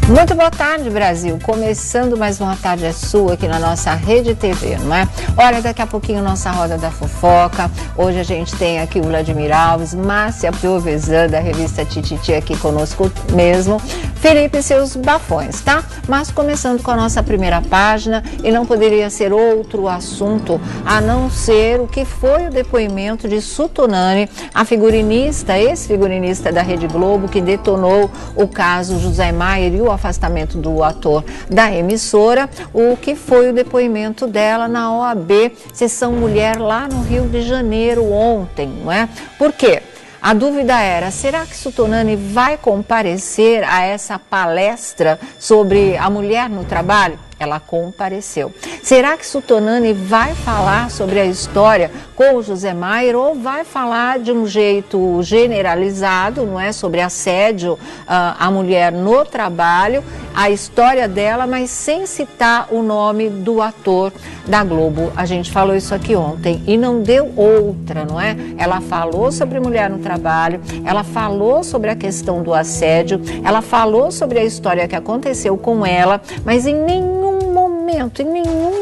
Muito boa tarde, Brasil. Começando mais uma Tarde é Sua aqui na nossa Rede TV, não é? Olha, daqui a pouquinho nossa Roda da Fofoca. Hoje a gente tem aqui o Vladimir Alves, Márcia Piovesan, da revista Tititi, aqui conosco mesmo. Felipe e seus bafões, tá? Mas começando com a nossa primeira página, e não poderia ser outro assunto a não ser o que foi o depoimento de Sutonani, a figurinista, ex-figurinista da Rede Globo, que detonou o caso José Maier e o afastamento do ator da emissora, o que foi o depoimento dela na OAB, Sessão Mulher, lá no Rio de Janeiro ontem, não é? Por quê? A dúvida era, será que Sutonani vai comparecer a essa palestra sobre a mulher no trabalho? Ela compareceu. Será que Sutonani vai falar sobre a história com o José Maier ou vai falar de um jeito generalizado, não é, sobre assédio à mulher no trabalho, a história dela, mas sem citar o nome do ator da Globo? A gente falou isso aqui ontem e não deu outra, não é? Ela falou sobre mulher no trabalho, ela falou sobre a questão do assédio, ela falou sobre a história que aconteceu com ela, mas em nenhum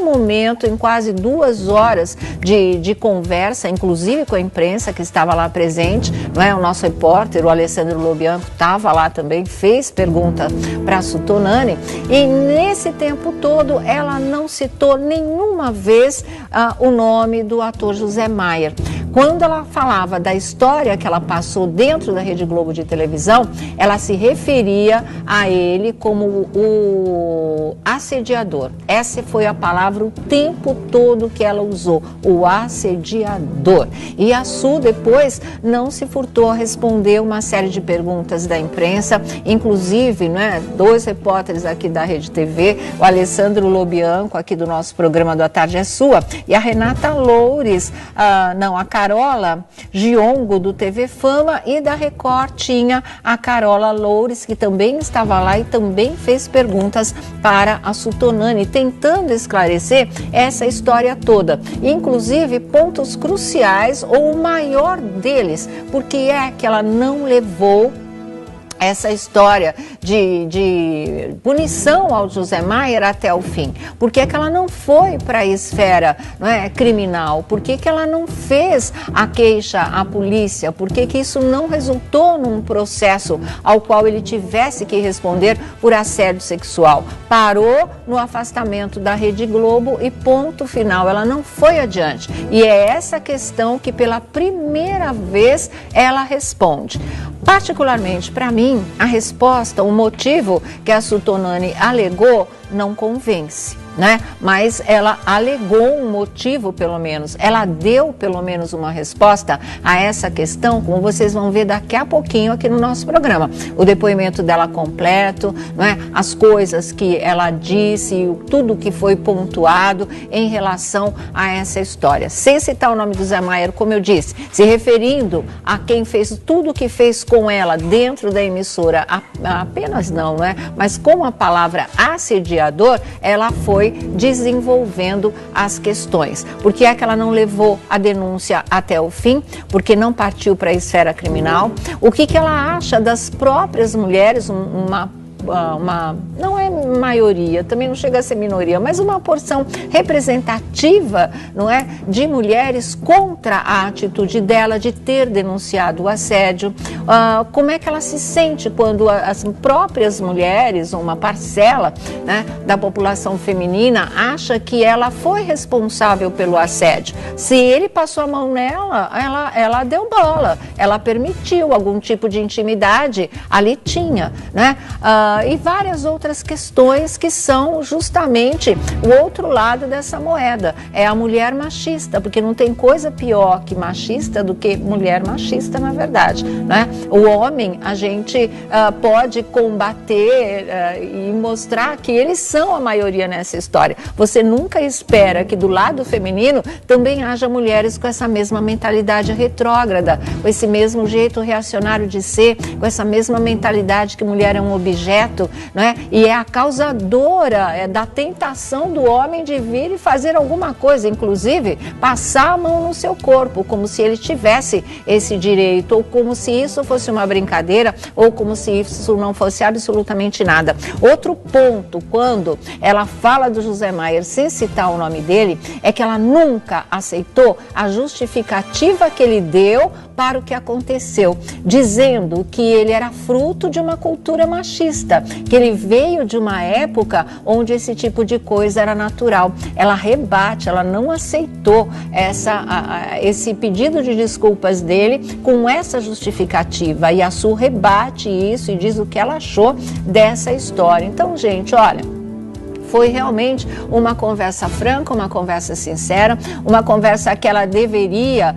momento, em quase 2 horas de conversa, inclusive com a imprensa que estava lá presente, não é? O nosso repórter, o Alessandro Lobianco, estava lá também, fez pergunta para Sutonani, e nesse tempo todo ela não citou nenhuma vez o nome do ator José Maier. Quando ela falava da história que ela passou dentro da Rede Globo de televisão, ela se referia a ele como o assediador. Essa foi a palavra o tempo todo que ela usou, o assediador. E a Su depois não se furtou a responder uma série de perguntas da imprensa, inclusive, né, 2 repórteres aqui da Rede TV, o Alessandro Lobianco, aqui do nosso programa do A Tarde é Sua, e a Renata Loures, a Carola Giongo, do TV Fama, e da Record tinha a Carola Loures, que também estava lá e também fez perguntas para a Sutonani, tentando esclarecer essa história toda, inclusive pontos cruciais, ou o maior deles, porque é que ela não levou essa história de punição ao José Maier até o fim. Por que que ela não foi para a esfera, não é, criminal? Por que que ela não fez a queixa à polícia? Por que que isso não resultou num processo ao qual ele tivesse que responder por assédio sexual? Parou no afastamento da Rede Globo e ponto final. Ela não foi adiante. E é essa questão que pela primeira vez ela responde. Particularmente para mim, a resposta, o motivo que a Sutonani alegou não convence, né? Mas ela alegou um motivo, pelo menos. Ela deu, pelo menos, uma resposta a essa questão, como vocês vão ver daqui a pouquinho aqui no nosso programa. O depoimento dela completo, né? As coisas que ela disse, tudo que foi pontuado em relação a essa história. Sem citar o nome do Zé Maier, como eu disse, se referindo a quem fez tudo que fez com ela dentro da emissora, apenas não, né? Mas com a palavra assediador, ela foi desenvolvendo as questões. Por que é que ela não levou a denúncia até o fim? Porque não partiu para a esfera criminal? O que que ela acha das próprias mulheres, não é maioria, também não chega a ser minoria, mas uma porção representativa, não é, de mulheres contra a atitude dela de ter denunciado o assédio? Como é que ela se sente quando as próprias mulheres, uma parcela, né, da população feminina, acha que ela foi responsável pelo assédio? Se ele passou a mão nela, ela deu bola, ela permitiu algum tipo de intimidade, ali tinha, né? E várias outras questões que são justamente o outro lado dessa moeda. É a mulher machista, porque não tem coisa pior que machista do que mulher machista, na verdade, né? O homem, a gente pode combater e mostrar que eles são a maioria nessa história. Você nunca espera que do lado feminino também haja mulheres com essa mesma mentalidade retrógrada, com esse mesmo jeito reacionário de ser, com essa mesma mentalidade que mulher é um objeto, não é? E é a causadora da tentação do homem de vir e fazer alguma coisa, inclusive passar a mão no seu corpo, como se ele tivesse esse direito, ou como se isso fosse uma brincadeira, ou como se isso não fosse absolutamente nada. Outro ponto, quando ela fala do José Maier sem citar o nome dele, é que ela nunca aceitou a justificativa que ele deu para o que aconteceu, dizendo que ele era fruto de uma cultura machista, que ele veio de uma época onde esse tipo de coisa era natural. Ela rebate, ela não aceitou esse pedido de desculpas dele com essa justificativa, e a Su rebate isso e diz o que ela achou dessa história. Então, gente, olha, foi realmente uma conversa franca, uma conversa sincera, uma conversa que ela deveria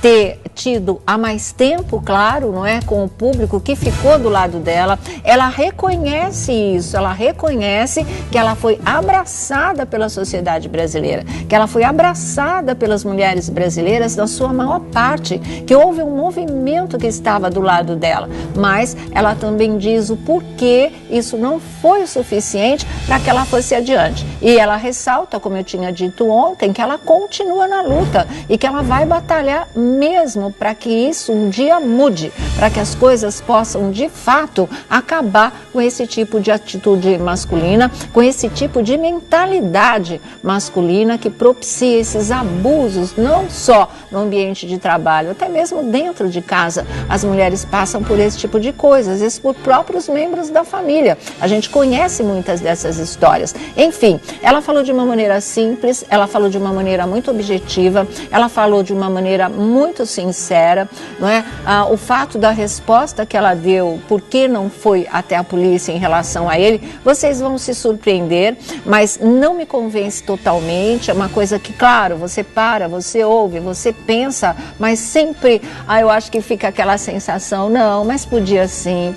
ter tido há mais tempo, claro, não é, com o público que ficou do lado dela. Ela reconhece isso, ela reconhece que ela foi abraçada pela sociedade brasileira, que ela foi abraçada pelas mulheres brasileiras na sua maior parte, que houve um movimento que estava do lado dela, mas ela também diz o porquê isso não foi o suficiente para que ela fosse adiante. E ela ressalta, como eu tinha dito ontem, que ela continua na luta e que ela vai batalhar mesmo para que isso um dia mude, para que as coisas possam de fato acabar com esse tipo de atitude masculina, com esse tipo de mentalidade masculina que propicia esses abusos, não só no ambiente de trabalho, até mesmo dentro de casa. As mulheres passam por esse tipo de coisas, às vezes por próprios membros da família. A gente conhece muitas dessas histórias. Enfim, ela falou de uma maneira simples, ela falou de uma maneira muito objetiva, ela falou de uma maneira muito sincera, não é? O fato da resposta que ela deu, por que não foi até a polícia em relação a ele, vocês vão se surpreender, mas não me convence totalmente. É uma coisa que, claro, você para, você ouve, você pensa, mas sempre, eu acho que fica aquela sensação, não, mas podia sim,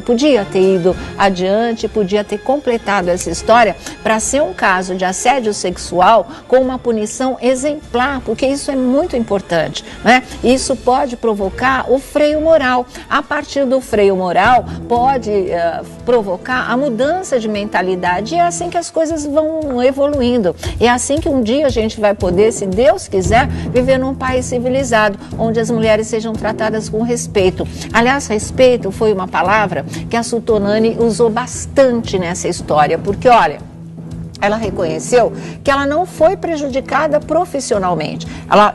podia ter ido adiante, podia ter completado essa história para ser um caso de assédio sexual com uma punição exemplar, porque isso é muito importante, né? Isso pode provocar o freio moral. A partir do freio moral, pode provocar a mudança de mentalidade, e é assim que as coisas vão evoluindo. E é assim que um dia a gente vai poder, se Deus quiser, viver num país civilizado, onde as mulheres sejam tratadas com respeito. Aliás, respeito foi uma palavra que a Su Tonani usou bastante nessa história, porque, olha, ela reconheceu que ela não foi prejudicada profissionalmente.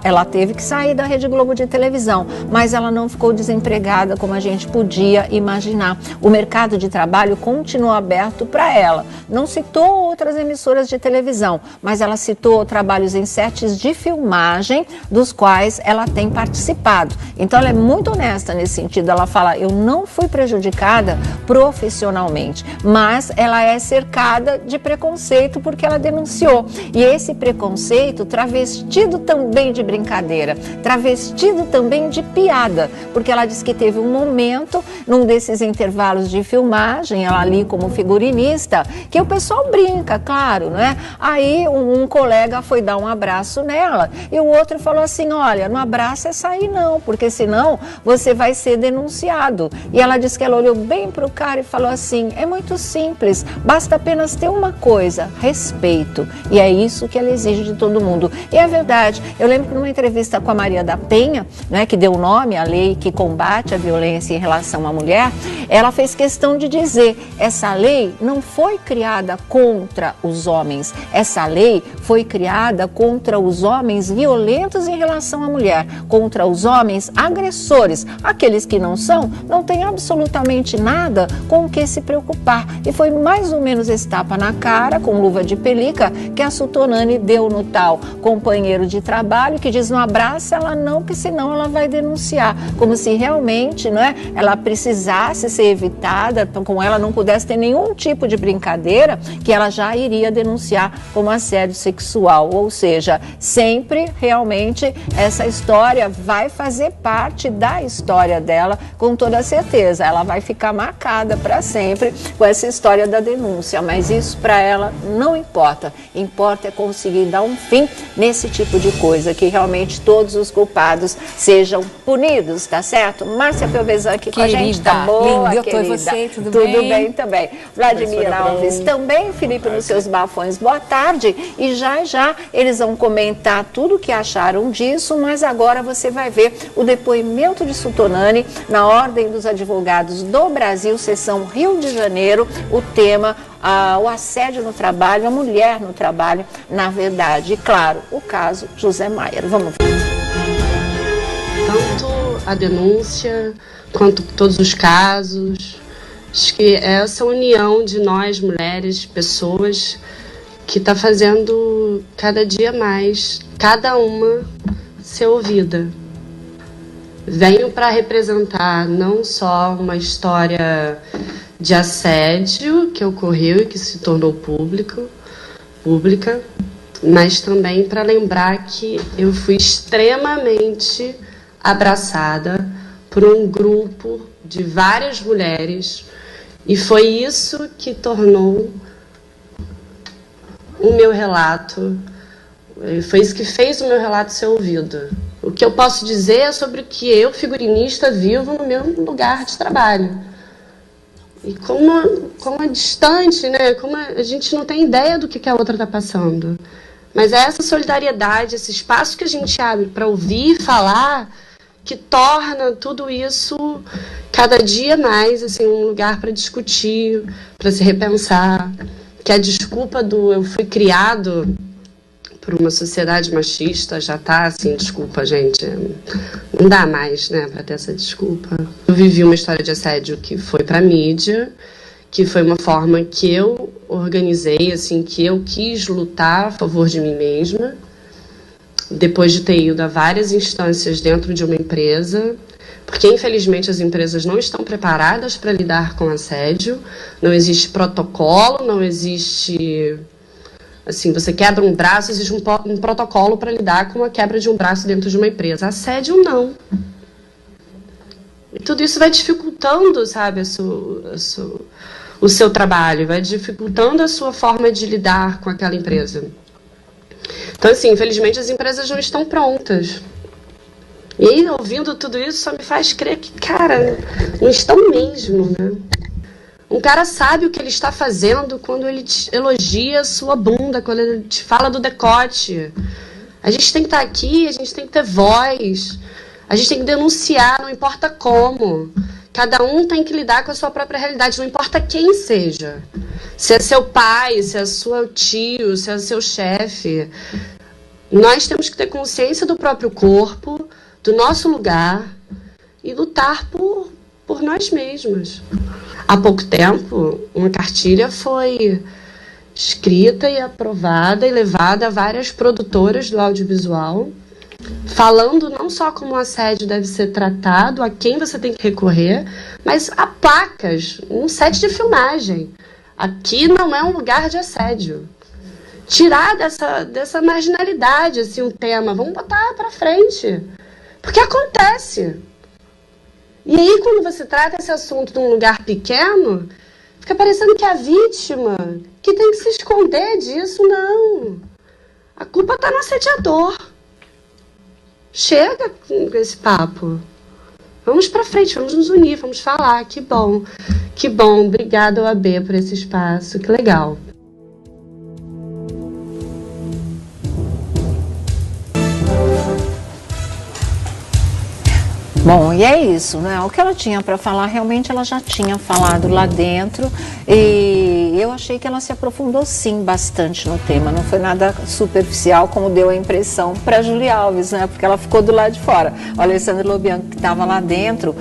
Ela teve que sair da Rede Globo de televisão, mas ela não ficou desempregada como a gente podia imaginar. O mercado de trabalho continuou aberto para ela. Não citou outras emissoras de televisão, mas ela citou trabalhos em sets de filmagem, dos quais ela tem participado. Então ela é muito honesta nesse sentido. Ela fala, eu não fui prejudicada profissionalmente, mas ela é cercada de preconceito porque ela denunciou. E esse preconceito travestido também de brincadeira, travestido também de piada, porque ela disse que teve um momento, num desses intervalos de filmagem, ela ali como figurinista, que o pessoal brinca, claro, né? Aí um colega foi dar um abraço nela e o outro falou assim, olha, não abraça essa aí não, porque senão você vai ser denunciado. E ela disse que ela olhou bem para o cara e falou assim, é muito simples, basta apenas ter uma coisa, respeito. E é isso que ela exige de todo mundo. E é verdade. Eu lembro que numa entrevista com a Maria da Penha, né, que deu nome à lei que combate a violência em relação à mulher, ela fez questão de dizer, essa lei não foi criada contra os homens. Essa lei foi criada contra os homens violentos em relação à mulher, contra os homens agressores. Aqueles que não são, não têm absolutamente nada com o que se preocupar. E foi mais ou menos esse tapa na cara, com luva de pelica, que a Su Tonani deu no tal companheiro de trabalho que diz, não abraça ela não, que senão ela vai denunciar. Como se realmente, não é, ela precisasse ser evitada, com ela não pudesse ter nenhum tipo de brincadeira, que ela já iria denunciar como assédio sexual. Ou seja, sempre realmente essa história vai fazer parte da história dela, com toda certeza. Ela vai ficar marcada para sempre com essa história da denúncia, mas isso para ela não não importa. Importa é conseguir dar um fim nesse tipo de coisa, que realmente todos os culpados sejam punidos, tá certo? Márcia Pelvezan aqui com a gente, tá boa, linda, querida? e você, tudo bem também. Vladimir Alves também, Felipe nos seus bafões, boa tarde. E já eles vão comentar tudo o que acharam disso, mas agora você vai ver o depoimento de Sutonani na Ordem dos Advogados do Brasil, seção Rio de Janeiro, o tema o assédio no trabalho, a mulher no trabalho, na verdade. E claro, o caso José Maier. Vamos ver. Tanto a denúncia, quanto todos os casos, acho que é essa união de nós, mulheres, pessoas, que está fazendo cada dia mais, cada uma ser ouvida. Venho para representar não só uma história de assédio que ocorreu e que se tornou pública, mas também para lembrar que eu fui extremamente abraçada por um grupo de várias mulheres e foi isso que tornou o meu relato, foi isso que fez o meu relato ser ouvido. O que eu posso dizer é sobre o que eu, figurinista, vivo no meu lugar de trabalho. E como é distante, né? Como a gente não tem ideia do que a outra está passando. Mas é essa solidariedade, esse espaço que a gente abre para ouvir e falar, que torna tudo isso cada dia mais assim, um lugar para discutir, para se repensar. Que a desculpa do eu fui criado por uma sociedade machista já tá assim, desculpa, gente, não dá mais, né, para ter essa desculpa. Eu vivi uma história de assédio que foi para mídia, que foi uma forma que eu organizei, assim, que eu quis lutar a favor de mim mesma, depois de ter ido a várias instâncias dentro de uma empresa, porque infelizmente as empresas não estão preparadas para lidar com assédio, não existe protocolo, não existe... Assim, você quebra um braço, existe um protocolo para lidar com a quebra de um braço dentro de uma empresa. Assédio, não. E tudo isso vai dificultando, sabe, o seu trabalho, vai dificultando a sua forma de lidar com aquela empresa. Então, assim, infelizmente as empresas não estão prontas. E aí, ouvindo tudo isso, só me faz crer que, cara, não estão mesmo, né? Um cara sabe o que ele está fazendo quando ele te elogia a sua bunda, quando ele te fala do decote. A gente tem que estar aqui, a gente tem que ter voz, a gente tem que denunciar, não importa como. Cada um tem que lidar com a sua própria realidade, não importa quem seja. Se é seu pai, se é seu tio, se é seu chefe. Nós temos que ter consciência do próprio corpo, do nosso lugar e lutar por nós mesmas. Há pouco tempo, uma cartilha foi escrita e aprovada e levada a várias produtoras do audiovisual, falando não só como o assédio deve ser tratado, a quem você tem que recorrer, mas a placas, um set de filmagem. Aqui não é um lugar de assédio. Tirar dessa marginalidade assim, um tema, vamos botar para frente. Porque acontece. E aí, quando você trata esse assunto num lugar pequeno, fica parecendo que a vítima que tem que se esconder disso, não. A culpa está no assediador. Chega com esse papo. Vamos para frente, vamos nos unir, vamos falar. Que bom, que bom. Obrigada, OAB, por esse espaço. Que legal. Bom, e é isso, né? O que ela tinha para falar, realmente ela já tinha falado lá dentro e eu achei que ela se aprofundou sim bastante no tema, não foi nada superficial como deu a impressão para Júlia Alves, né? Porque ela ficou do lado de fora. O Alessandro Lobianco, que estava lá dentro,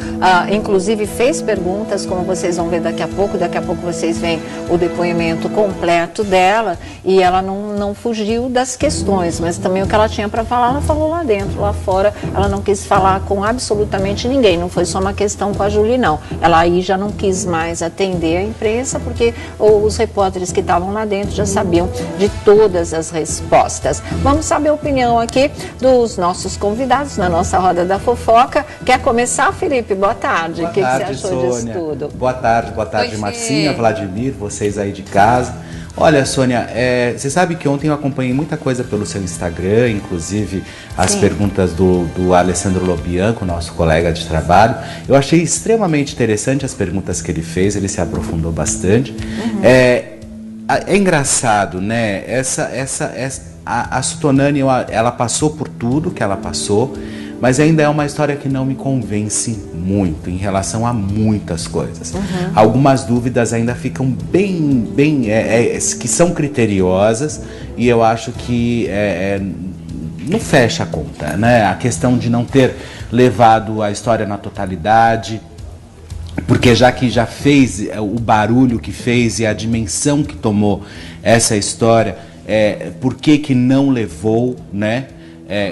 inclusive fez perguntas, como vocês vão ver daqui a pouco vocês veem o depoimento completo dela e ela não fugiu das questões, mas também o que ela tinha para falar, ela falou lá dentro, lá fora, ela não quis falar com absoluta absolutamente ninguém. Não foi só uma questão com a Julie, não. Ela aí já não quis mais atender a imprensa, porque os repórteres que estavam lá dentro já sabiam de todas as respostas. Vamos saber a opinião aqui dos nossos convidados na nossa roda da fofoca. Quer começar, Felipe? Boa tarde. O que você achou Sônia. disso tudo? Boa tarde, Marcinha, Vladimir, vocês aí de casa. Olha, Sônia, você sabe que ontem eu acompanhei muita coisa pelo seu Instagram, inclusive as perguntas do Alessandro Lobianco, nosso colega de trabalho. Eu achei extremamente interessante as perguntas que ele fez, ele se aprofundou bastante. É engraçado, né? A Sutonani, ela passou por tudo que ela passou, mas ainda é uma história que não me convence muito em relação a muitas coisas. Algumas dúvidas ainda ficam bem que são criteriosas, e eu acho que não fecha a conta, né? A questão de não ter levado a história na totalidade, porque já fez o barulho que fez e a dimensão que tomou essa história, por que não levou, né?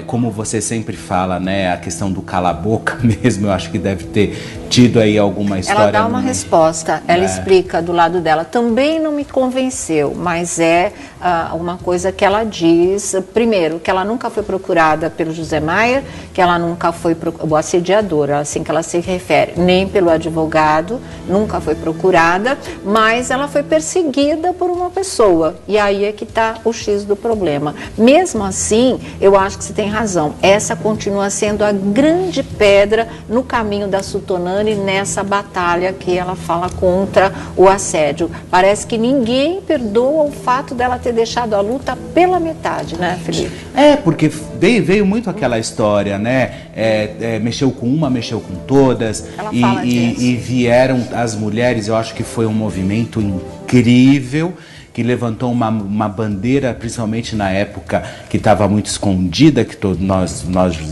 Como você sempre fala, né, a questão do cala-boca mesmo, eu acho que deve ter tido aí alguma história. Ela dá uma resposta, ela explica do lado dela. Também não me convenceu, mas uma coisa que ela diz. Primeiro, que ela nunca foi procurada pelo José Maier, que ela nunca foi o assediador, assim que ela se refere, nem pelo advogado, nunca foi procurada, mas ela foi perseguida por uma pessoa. E aí é que está o X do problema. Mesmo assim, eu acho que você tem razão. Essa continua sendo a grande pedra no caminho da Sutonani nessa batalha que ela fala contra o assédio. Parece que ninguém perdoa o fato dela ter deixado a luta pela metade, né, Felipe? Porque veio muito aquela história, né? Mexeu com uma, mexeu com todas. Ela fala disso. E vieram as mulheres, eu acho que foi um movimento incrível, que levantou uma bandeira, principalmente na época que estava muito escondida, que nós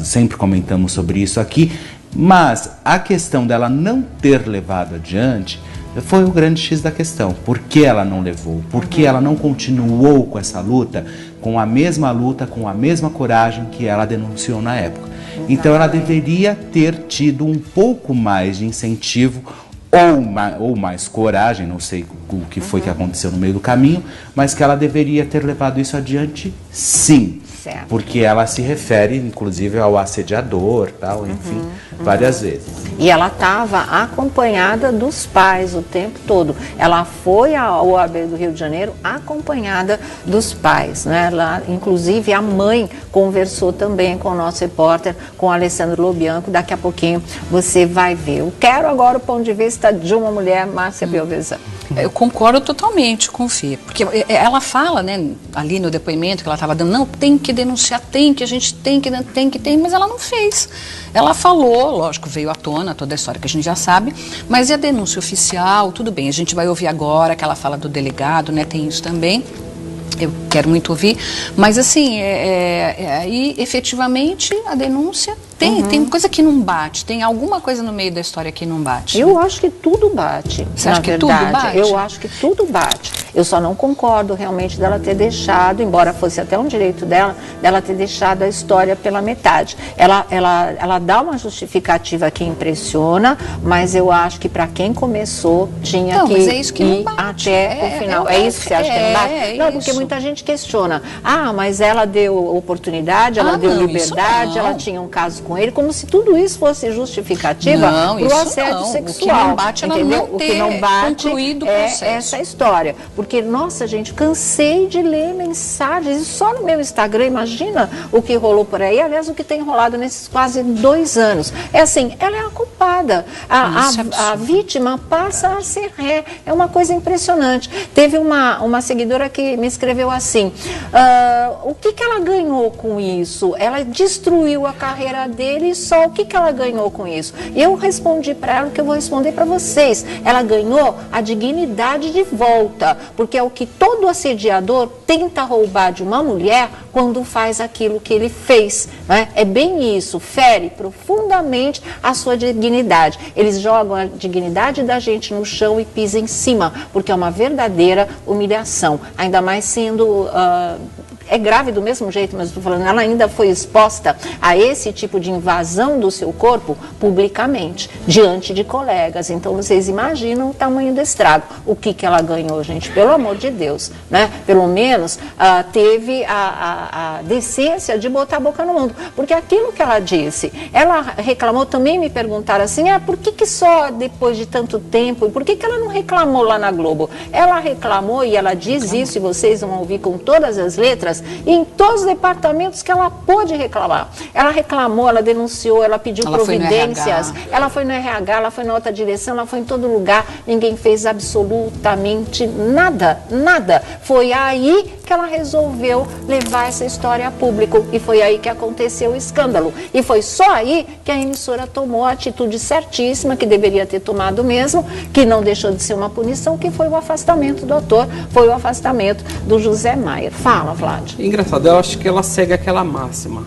sempre comentamos sobre isso aqui, mas a questão dela não ter levado adiante foi o grande X da questão. Por que ela não levou? Por que ela não continuou com essa luta, com a mesma luta, com a mesma coragem que ela denunciou na época? Então ela deveria ter tido um pouco mais de incentivo ou mais coragem, não sei o que foi que aconteceu no meio do caminho, mas que ela deveria ter levado isso adiante, sim. Certo. Porque ela se refere, inclusive, ao assediador, tal, enfim, várias vezes. E ela estava acompanhada dos pais o tempo todo. Ela foi ao OAB do Rio de Janeiro acompanhada dos pais, né? Ela, inclusive, a mãe conversou também com o nosso repórter, com o Alessandro Lobianco. Daqui a pouquinho você vai ver. Eu quero agora o ponto de vista de uma mulher, Márcia Belvezan. Eu concordo totalmente com o Fê, porque ela fala, né, ali no depoimento que ela estava dando, não, tem que denunciar, a gente tem que, mas ela não fez. Ela falou, lógico, veio à tona toda a história que a gente já sabe, mas e a denúncia oficial, tudo bem, a gente vai ouvir agora que ela fala do delegado, né, tem isso também. Eu quero muito ouvir, mas assim, aí efetivamente a denúncia tem coisa que não bate, tem alguma coisa no meio da história que não bate. Eu acho que tudo bate. Você acha que tudo bate? Eu acho que tudo bate. Eu só não concordo realmente dela ter deixado, embora fosse até um direito dela ter deixado a história pela metade. Ela dá uma justificativa que impressiona, mas eu acho que para quem começou tinha que mas é isso que ir não bate. até o final. É isso que você acha que não bate? Não, porque muita gente questiona. Mas ela deu oportunidade, ela deu liberdade, ela tinha um caso com ele, como se tudo isso fosse justificativa para o assédio sexual. O que não bate, ela entendeu? não O que não bate concluído o é processo. essa história. Porque, nossa, gente, cansei de ler mensagens, e só no meu Instagram, imagina o que rolou por aí, aliás, o que tem rolado nesses quase 2 anos. É assim, ela é a culpada. A vítima passa a ser ré. É uma coisa impressionante. Teve uma seguidora que me escreveu assim, o que ela ganhou com isso? Ela destruiu a carreira dele, só o que ela ganhou com isso? Eu respondi para ela o que eu vou responder para vocês. Ela ganhou a dignidade de volta, porque é o que todo assediador tenta roubar de uma mulher quando faz aquilo que ele fez, né? É bem isso, fere profundamente a sua dignidade. Eles jogam a dignidade da gente no chão e pisam em cima, porque é uma verdadeira humilhação, ainda mais sendo é grave do mesmo jeito, mas estou falando, ela ainda foi exposta a esse tipo de invasão do seu corpo publicamente, diante de colegas. Então vocês imaginam o tamanho do estrago. O que ela ganhou, gente? Pelo amor de Deus, né? Pelo menos teve a decência de botar a boca no mundo. Porque aquilo que ela disse, ela reclamou, também me perguntaram assim, por que só depois de tanto tempo, e por que ela não reclamou lá na Globo? Ela reclamou, e ela diz isso, e vocês vão ouvir com todas as letras, em todos os departamentos que ela pôde reclamar. Ela reclamou, ela denunciou, ela pediu providências, ela foi no RH, ela foi na outra direção, ela foi em todo lugar, ninguém fez absolutamente nada, nada. Foi aí que ela resolveu levar essa história a público, e foi aí que aconteceu o escândalo. E foi só aí que a emissora tomou a atitude certíssima, que deveria ter tomado mesmo, que não deixou de ser uma punição, que foi o afastamento do ator, foi o afastamento do José Maier. Fala, Vlad. Engraçado, eu acho que ela segue aquela máxima.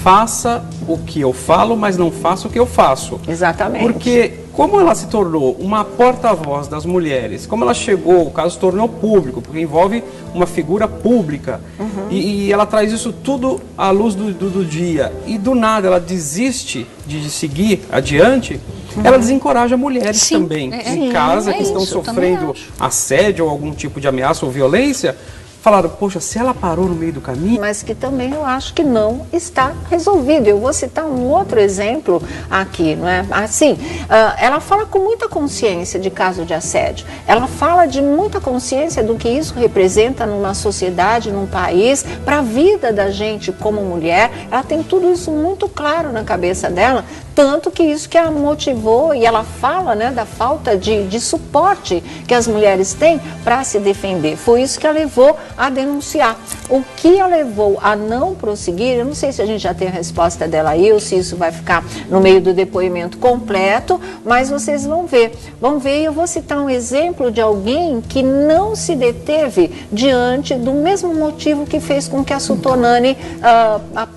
Faça o que eu falo, mas não faça o que eu faço. Exatamente. Porque como ela se tornou uma porta-voz das mulheres, como ela chegou, o caso se tornou público, porque envolve uma figura pública, e ela traz isso tudo à luz do dia, e do nada ela desiste de seguir adiante, ela desencoraja mulheres também, em casa, que estão sofrendo assédio ou algum tipo de ameaça ou violência. Falaram, poxa, se ela parou no meio do caminho... Mas que também eu acho que não está resolvido. Eu vou citar um outro exemplo aqui, não é? Assim, ela fala com muita consciência de caso de assédio. Ela fala de muita consciência do que isso representa numa sociedade, num país, para a vida da gente como mulher. Ela tem tudo isso muito claro na cabeça dela, tanto que isso que a motivou, e ela fala, né, da falta de suporte que as mulheres têm para se defender. Foi isso que a levou a denunciar. O que a levou a não prosseguir, eu não sei se a gente já tem a resposta dela aí, ou se isso vai ficar no meio do depoimento completo, mas vocês vão ver. Vão ver, e eu vou citar um exemplo de alguém que não se deteve diante do mesmo motivo que fez com que a Sutonani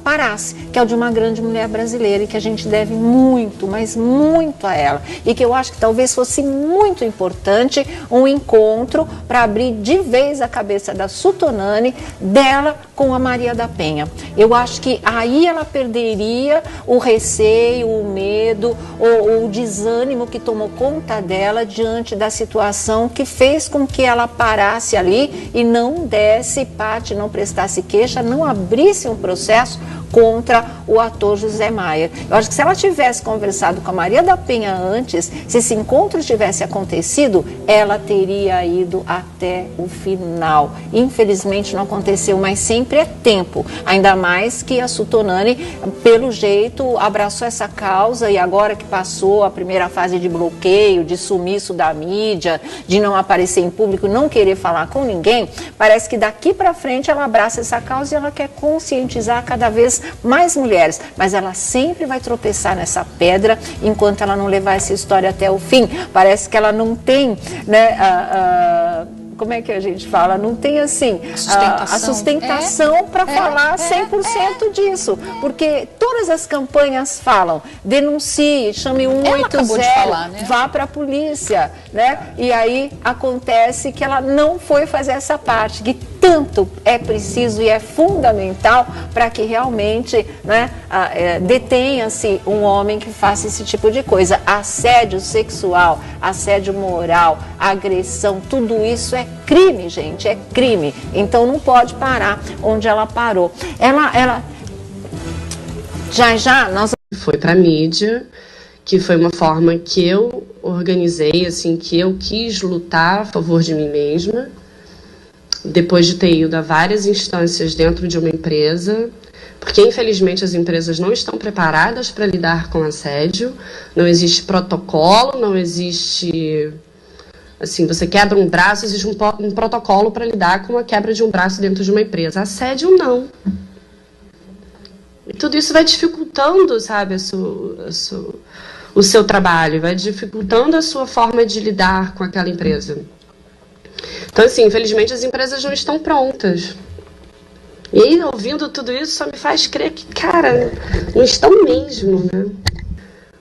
parasse, que é o de uma grande mulher brasileira, e que a gente deve muito, mas muito a ela. E que eu acho que talvez fosse muito importante um encontro para abrir de vez a cabeça da Sutonani, dela com a Maria da Penha. Eu acho que aí ela perderia o receio, o medo, o desânimo que tomou conta dela diante da situação que fez com que ela parasse ali e não desse parte, não prestasse queixa, não abrisse um processo contra o ator José Maier. Eu acho que se ela tivesse conversado com a Maria da Penha antes, se esse encontro tivesse acontecido, ela teria ido até o final. Infelizmente não aconteceu, mas sempre é tempo. Ainda mais que a Sutonani, pelo jeito, abraçou essa causa, e agora que passou a primeira fase de bloqueio, de sumiço da mídia, de não aparecer em público, não querer falar com ninguém, parece que daqui para frente ela abraça essa causa e ela quer conscientizar cada vez mais mulheres, mas ela sempre vai tropeçar nessa pedra enquanto ela não levar essa história até o fim. Parece que ela não tem, né, como é que a gente fala? Não tem, assim, a sustentação para falar 100% disso. Porque todas as campanhas falam, denuncie, chame 180, né? Vá para a polícia, né? E aí acontece que ela não foi fazer essa parte, que tanto é preciso e é fundamental para que realmente, né, detenha-se um homem que faça esse tipo de coisa. Assédio sexual, assédio moral, agressão, tudo isso é crime, gente, é crime. Então não pode parar onde ela parou. Ela já nós foi para a mídia, que foi uma forma que eu organizei, assim, que eu quis lutar a favor de mim mesma, depois de ter ido a várias instâncias dentro de uma empresa, porque infelizmente as empresas não estão preparadas para lidar com assédio, não existe protocolo, não existe... Assim, você quebra um braço, existe um protocolo para lidar com a quebra de um braço dentro de uma empresa. Assédio, não. E tudo isso vai dificultando, sabe, o seu trabalho, vai dificultando a sua forma de lidar com aquela empresa. Então, assim, infelizmente as empresas não estão prontas. E aí, ouvindo tudo isso, só me faz crer que, cara, não estão mesmo, né?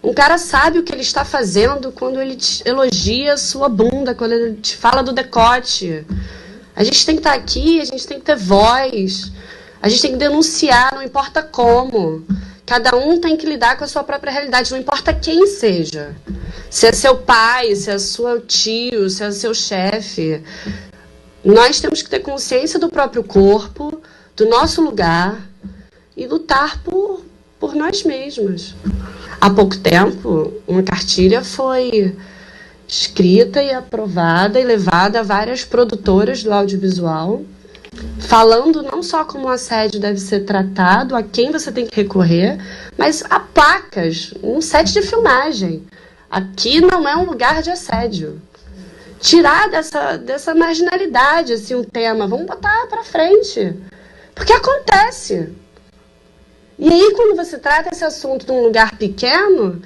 Um cara sabe o que ele está fazendo quando ele te elogia a sua bunda, quando ele te fala do decote. A gente tem que estar aqui, a gente tem que ter voz, a gente tem que denunciar, não importa como. Cada um tem que lidar com a sua própria realidade, não importa quem seja. Se é seu pai, se é seu tio, se é seu chefe. Nós temos que ter consciência do próprio corpo, do nosso lugar e lutar por nós mesmos. Há pouco tempo, uma cartilha foi escrita e aprovada e levada a várias produtoras do audiovisual, falando não só como o assédio deve ser tratado, a quem você tem que recorrer, mas a placas, um set de filmagem. Aqui não é um lugar de assédio. Tirar dessa marginalidade assim, um tema, vamos botar para frente. Porque acontece. E aí, quando você trata esse assunto de um lugar pequeno,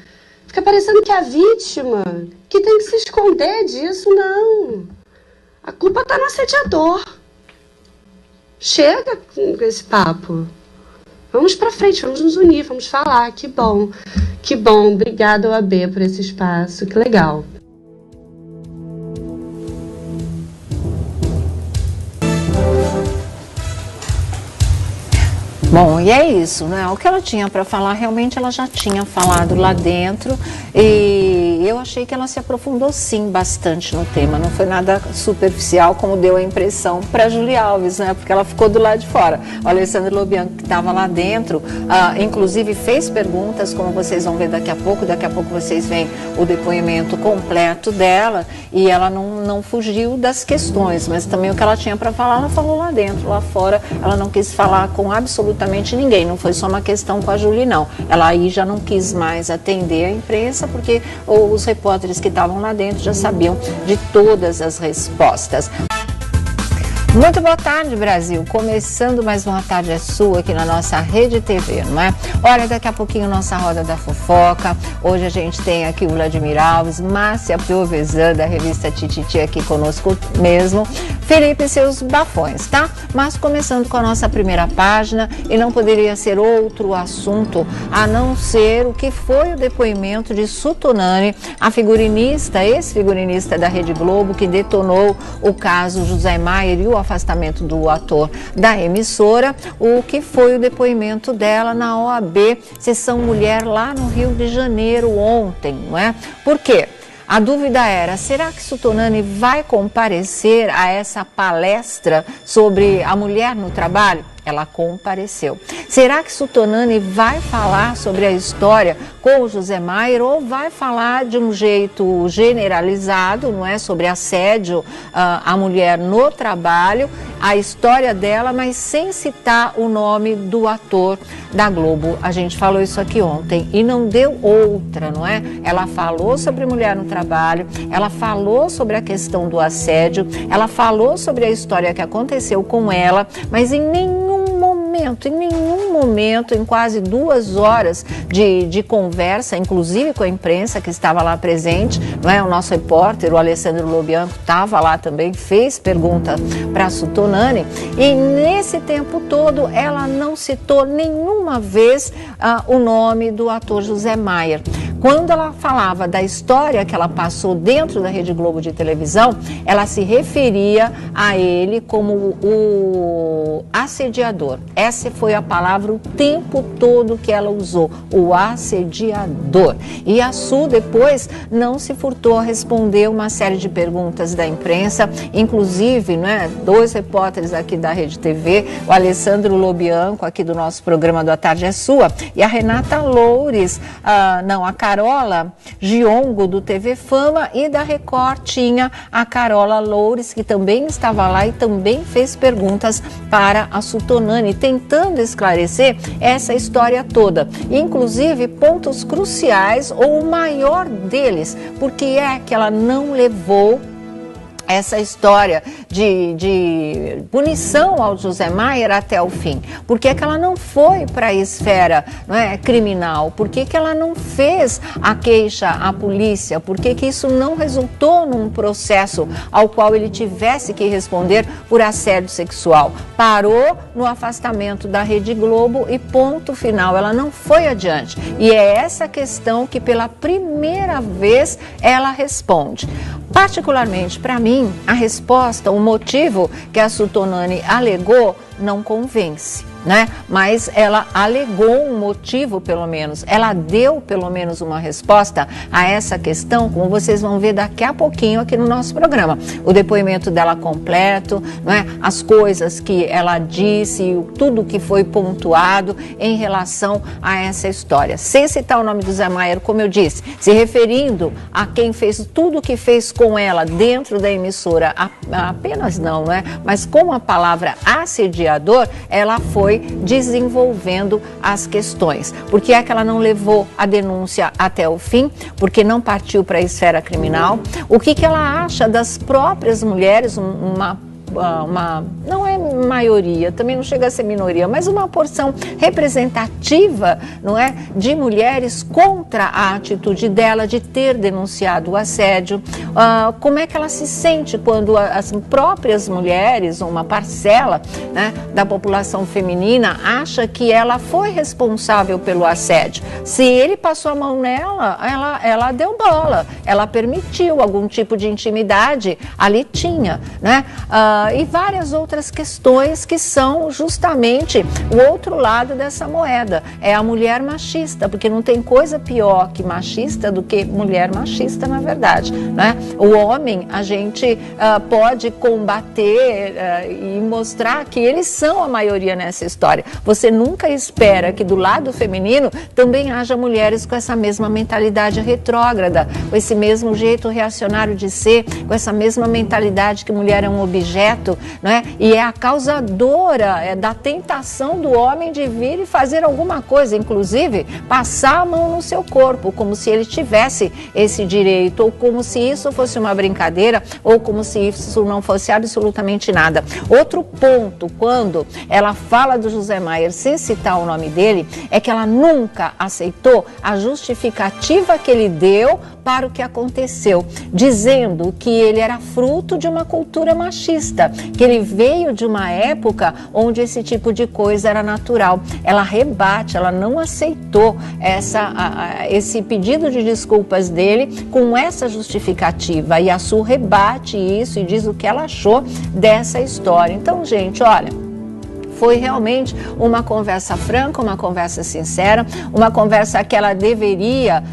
fica parecendo que a vítima que tem que se esconder disso. Não. A culpa está no assediador. Chega com esse papo. Vamos para frente, vamos nos unir, vamos falar. Que bom. Que bom. Obrigada, OAB, por esse espaço. Que legal. Bom, e é isso, né? O que ela tinha para falar, realmente ela já tinha falado lá dentro, e eu achei que ela se aprofundou sim bastante no tema, não foi nada superficial como deu a impressão para Julia Alves, né? Porque ela ficou do lado de fora. O Alessandro Lobianco, que estava lá dentro, inclusive fez perguntas, como vocês vão ver daqui a pouco vocês veem o depoimento completo dela, e ela não fugiu das questões, mas também o que ela tinha para falar, ela falou lá dentro, lá fora, ela não quis falar com absolutamente ninguém, não foi só uma questão com a Julie, não. Ela aí já não quis mais atender a imprensa, porque os repórteres que estavam lá dentro já sabiam de todas as respostas. Muito boa tarde, Brasil. Começando mais uma Tarde é Sua aqui na nossa Rede TV, não é? Olha, daqui a pouquinho nossa Roda da Fofoca. Hoje a gente tem aqui o Vladimir Alves, Márcia Piovesan, da revista Tititi, aqui conosco mesmo. Felipe e seus bafões, tá? Mas começando com a nossa primeira página, e não poderia ser outro assunto a não ser o que foi o depoimento de Sutunani, a figurinista, ex-figurinista da Rede Globo, que detonou o caso José Maier e o afastamento do ator da emissora, o que foi o depoimento dela na OAB, Seção Mulher, lá no Rio de Janeiro ontem, não é? Por quê? A dúvida era, será que Sutunani vai comparecer a essa palestra sobre a mulher no trabalho? Ela compareceu. Será que Sutunani vai falar sobre a história com o José Maier ou vai falar de um jeito generalizado, não é, sobre assédio à mulher no trabalho, a história dela, mas sem citar o nome do ator da Globo? A gente falou isso aqui ontem e não deu outra, não é? Ela falou sobre mulher no trabalho, ela falou sobre a questão do assédio, ela falou sobre a história que aconteceu com ela, mas em nenhum momento, em quase 2 horas de conversa, inclusive com a imprensa que estava lá presente, não é? O nosso repórter, o Alessandro Lobianco, estava lá também, fez pergunta para a Sutunani, e nesse tempo todo ela não citou nenhuma vez o nome do ator José Maier. Quando ela falava da história que ela passou dentro da Rede Globo de televisão, ela se referia a ele como o assediador. Essa foi a palavra o tempo todo que ela usou, o assediador. E a Su depois não se furtou a responder uma série de perguntas da imprensa, inclusive, né, 2 repórteres aqui da Rede TV, o Alessandro Lobianco, aqui do nosso programa do A Tarde é Sua, e a Renata Loures, a Carola Giongo, do TV Fama, e da Record tinha a Carola Loures, que também estava lá e também fez perguntas para a Sutunani, tentando esclarecer essa história toda, inclusive pontos cruciais, ou o maior deles, porque é que ela não levou essa história de punição ao José Maier até o fim. Por que que ela não foi para a esfera, não é, criminal? Por que que ela não fez a queixa à polícia? Por que que isso não resultou num processo ao qual ele tivesse que responder por assédio sexual? Parou no afastamento da Rede Globo e ponto final. Ela não foi adiante. E é essa questão que pela primeira vez ela responde. Particularmente para mim, a resposta, o motivo que a Sutonani alegou não convence, né? Mas ela alegou um motivo, pelo menos. Ela deu, pelo menos, uma resposta a essa questão, como vocês vão ver daqui a pouquinho aqui no nosso programa. O depoimento dela completo, né? As coisas que ela disse, tudo que foi pontuado em relação a essa história. Sem citar o nome do José Maier, como eu disse, se referindo a quem fez tudo o que fez com ela dentro da emissora, apenas não, né? Mas com a palavra assediador, ela foi desenvolvendo as questões. Por que é que ela não levou a denúncia até o fim? Porque não partiu para a esfera criminal. O que ela acha das próprias mulheres, não é maioria, também não chega a ser minoria, mas uma porção representativa, não é, de mulheres contra a atitude dela de ter denunciado o assédio. Como é que ela se sente quando as próprias mulheres, uma parcela, né, da população feminina, acha que ela foi responsável pelo assédio? Se ele passou a mão nela, ela deu bola, ela permitiu algum tipo de intimidade, ali tinha, né? E várias outras questões que são justamente o outro lado dessa moeda. É a mulher machista, porque não tem coisa pior que machista do que mulher machista, na verdade, né? O homem, a gente pode combater e mostrar que eles são a maioria nessa história. Você nunca espera que do lado feminino também haja mulheres com essa mesma mentalidade retrógrada, com esse mesmo jeito reacionário de ser, com essa mesma mentalidade que mulher é um objeto, não é? E é a causadora da tentação do homem de vir e fazer alguma coisa, inclusive passar a mão no seu corpo, como se ele tivesse esse direito, ou como se isso fosse uma brincadeira, ou como se isso não fosse absolutamente nada. Outro ponto, quando ela fala do José Maier sem citar o nome dele, é que ela nunca aceitou a justificativa que ele deu para o que aconteceu, dizendo que ele era fruto de uma cultura machista, que ele veio de uma época onde esse tipo de coisa era natural. Ela rebate, ela não aceitou esse pedido de desculpas dele com essa justificativa, e a Su rebate isso e diz o que ela achou dessa história. Então, gente, olha, foi realmente uma conversa franca, uma conversa sincera, uma conversa que ela deveria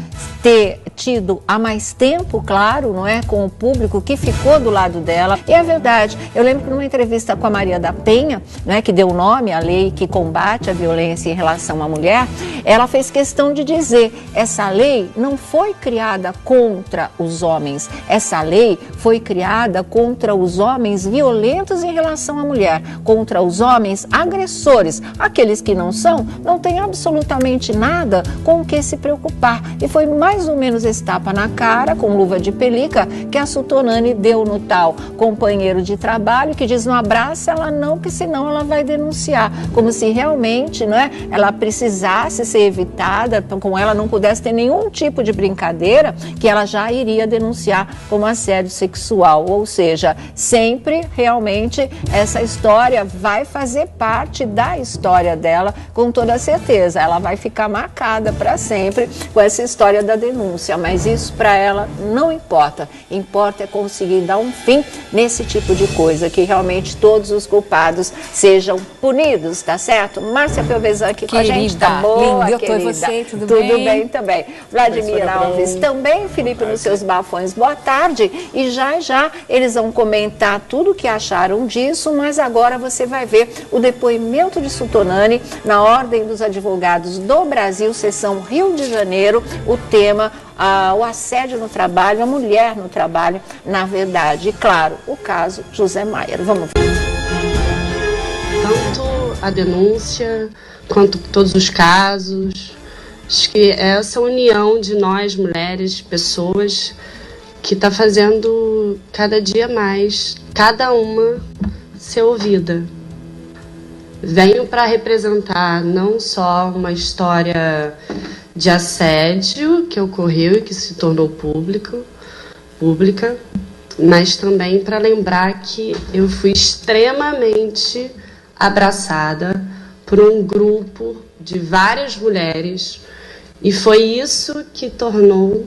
ter tido há mais tempo, claro, não é, com o público que ficou do lado dela. E é verdade, eu lembro que numa entrevista com a Maria da Penha, né, que deu nome à lei que combate a violência em relação à mulher, ela fez questão de dizer: essa lei não foi criada contra os homens, essa lei foi criada contra os homens violentos em relação à mulher, contra os homens agressores. Aqueles que não são, não têm absolutamente nada com o que se preocupar. E foi mais ou menos esse tapa na cara, com luva de pelica, que a Sutonani deu no tal companheiro de trabalho, que diz: não abraça ela não, que senão ela vai denunciar. Como se realmente, não é, ela precisasse ser evitada, com ela não pudesse ter nenhum tipo de brincadeira, que ela já iria denunciar como assédio sexual. Ou seja, sempre realmente essa história vai fazer parte da história dela, com toda certeza. Ela vai ficar marcada para sempre com essa história da denúncia, mas isso para ela não importa. Importa é conseguir dar um fim nesse tipo de coisa, que realmente todos os culpados sejam punidos, tá certo? Márcia Pelvezan aqui com a gente, tá boa, linda, querida? você, tudo bem também. Vladimir Alves também, Felipe nos seus bafões, boa tarde. E já eles vão comentar tudo o que acharam disso, mas agora você vai ver o depoimento de Sutonani na Ordem dos Advogados do Brasil, seção Rio de Janeiro, o tema o assédio no trabalho, a mulher no trabalho, na verdade. E claro, o caso José Maier. Vamos ver. Tanto a denúncia quanto todos os casos, acho que essa união de nós, mulheres, pessoas, que está fazendo cada dia mais, cada uma ser ouvida. Venho para representar não só uma história de assédio que ocorreu e que se tornou pública, mas também para lembrar que eu fui extremamente abraçada por um grupo de várias mulheres, e foi isso que tornou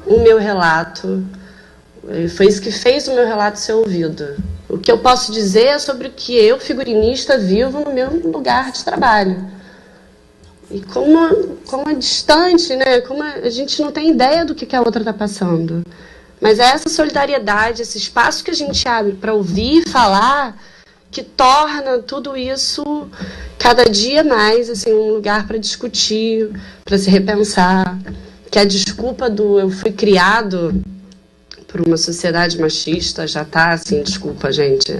o meu relato. Foi isso que fez o meu relato ser ouvido. O que eu posso dizer é sobre o que eu, figurinista, vivo no meu lugar de trabalho. E como é distante, né? Como a gente não tem ideia do que a outra está passando. Mas é essa solidariedade, esse espaço que a gente abre para ouvir e falar, que torna tudo isso cada dia mais assim, um lugar para discutir, para se repensar. Que a desculpa do eu fui criado por uma sociedade machista já tá assim, desculpa, gente,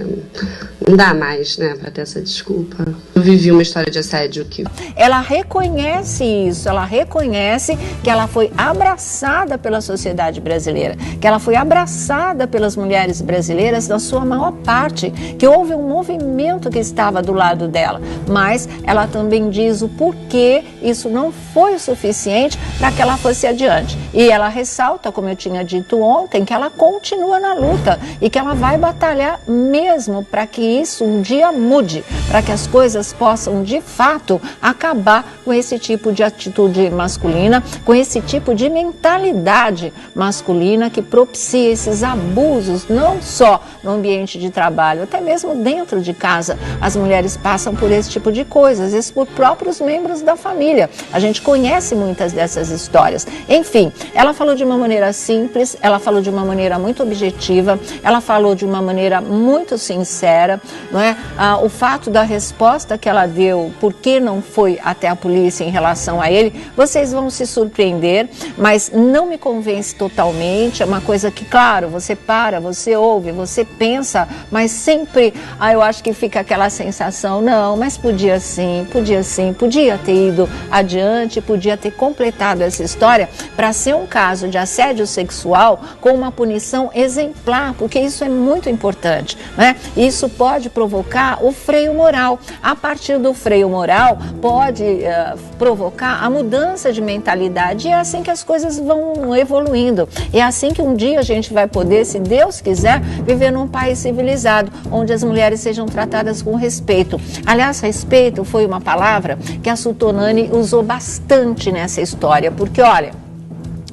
não dá mais, né, para ter essa desculpa. Eu vivi uma história de assédio que... Ela reconhece isso, ela reconhece que ela foi abraçada pela sociedade brasileira, que ela foi abraçada pelas mulheres brasileiras na sua maior parte, que houve um movimento que estava do lado dela, mas ela também diz o porquê isso não foi o suficiente para que ela fosse adiante. E ela ressalta, como eu tinha dito ontem, que ela continua na luta e que ela vai batalhar mesmo para que isso um dia mude, para que as coisas possam de fato acabar com esse tipo de atitude masculina, com esse tipo de mentalidade masculina que propicia esses abusos, não só no ambiente de trabalho, até mesmo dentro de casa. As mulheres passam por esse tipo de coisa, às vezes por próprios membros da família. A gente conhece muitas dessas histórias. Enfim, ela falou de uma maneira simples, ela falou de uma maneira muito objetiva, ela falou de uma maneira muito sincera, não é? O fato da resposta que ela deu, por que não foi até a polícia em relação a ele, vocês vão se surpreender, mas não me convence totalmente. É uma coisa que, claro, você para, você ouve, você pensa, mas sempre, eu acho que fica aquela sensação, não, mas podia sim, podia ter ido adiante, podia ter completado essa história para ser um caso de assédio sexual com uma punição exemplar, porque isso é muito importante, né? Isso pode provocar o freio moral. A partir do freio moral, pode provocar a mudança de mentalidade, e é assim que as coisas vão evoluindo. É assim que um dia a gente vai poder, se Deus quiser, viver num país civilizado, onde as mulheres sejam tratadas com respeito. Aliás, respeito foi uma palavra que a Sultonani usou bastante nessa história, porque, olha,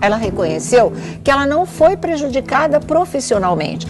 ela reconheceu que ela não foi prejudicada profissionalmente.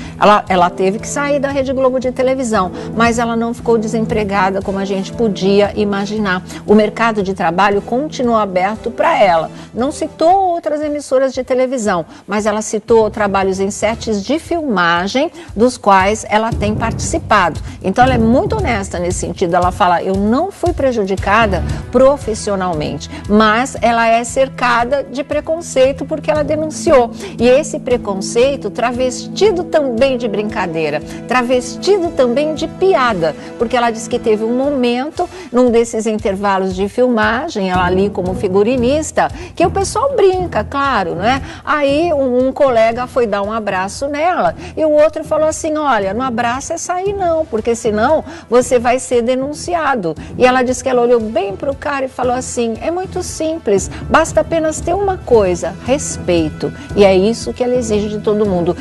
Ela teve que sair da Rede Globo de televisão, mas ela não ficou desempregada como a gente podia imaginar. O mercado de trabalho continuou aberto para ela. Não citou outras emissoras de televisão, mas ela citou trabalhos em sets de filmagem, dos quais ela tem participado. Então ela é muito honesta nesse sentido. Ela fala, eu não fui prejudicada profissionalmente, mas ela é cercada de preconceito porque ela denunciou. E esse preconceito travestido também de brincadeira, travestido também de piada, porque ela disse que teve um momento, num desses intervalos de filmagem, ela ali como figurinista, que o pessoal brinca, claro, né? Aí um colega foi dar um abraço nela e o outro falou assim, olha, não abraça essa aí não, porque senão você vai ser denunciado. E ela disse que ela olhou bem para o cara e falou assim, é muito simples, basta apenas ter uma coisa, respeito. E é isso que ela exige de todo mundo.